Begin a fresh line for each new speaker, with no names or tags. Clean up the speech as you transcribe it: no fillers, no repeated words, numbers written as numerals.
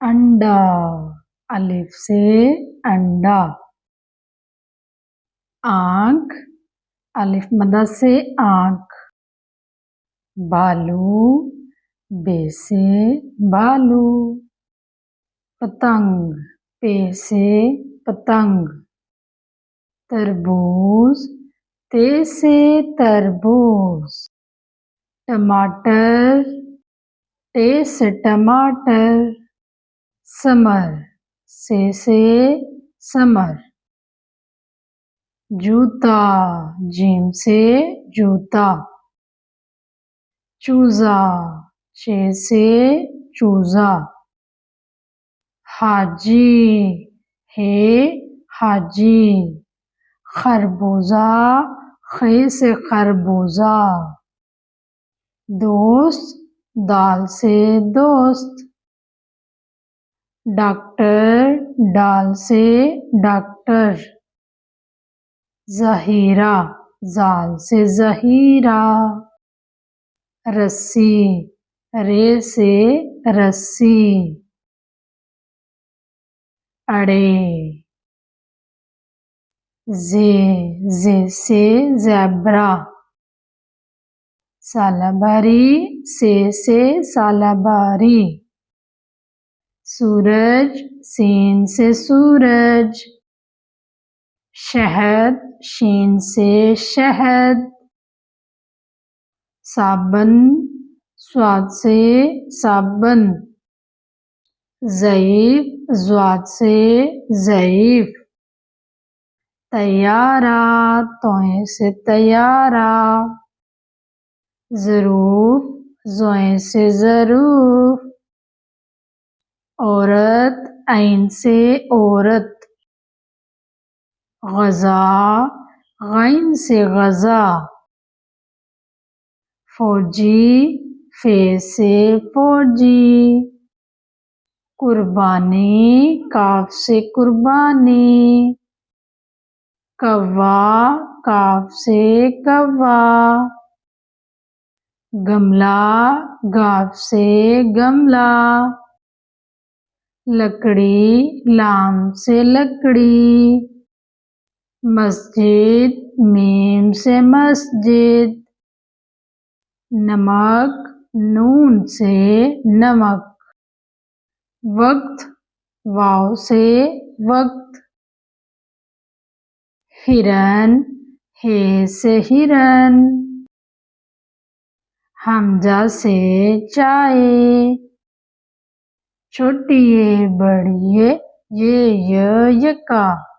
अंडा, अलिफ से अंडा। आँख, अलिफ मदद से आँख। भालू, बे से भालू। पतंग, पे से पतंग। तरबूज, ते से तरबूज। टमाटर, टे से टमाटर। समर, से समर। जूता, जीम से जूता। चूजा, चे से चूजा। हाजी, हे हाजी। खरबूजा, खे से खरबूजा। दोस्त, दाल से दोस्त। डॉक्टर, डाल से डॉक्टर। ज़हीरा, जाल से ज़हीरा। रस्सी, रे से रस्सी। अड़े, जे से ज़ेब्रा। सालाबारी, से सालाबारी। सूरज, सीन से सूरज। शहद, शीन से शहद। साबन, स्वाद से साबन। ज़ईफ़, ज़्वाद से ज़ईफ़। तैयारा, तोए से तैयारा। ज़रूफ, ज़ोए से ज़रूफ। औरत, ऐन से औरत। ग़ज़ा, ग़ैन से ग़ज़ा। फौजी, फे से फौजी। कुर्बानी, काफ से कुर्बानी। कौवा, काफ से कौवा। गमला, गाफ से गमला। लकड़ी, लाम से लकड़ी। मस्जिद, मीम से मस्जिद। नमक, नून से नमक। वक्त, वाव से वक्त। हिरन, हे से हिरन। हमजा से चाय। छोटी ये बड़ी ये का।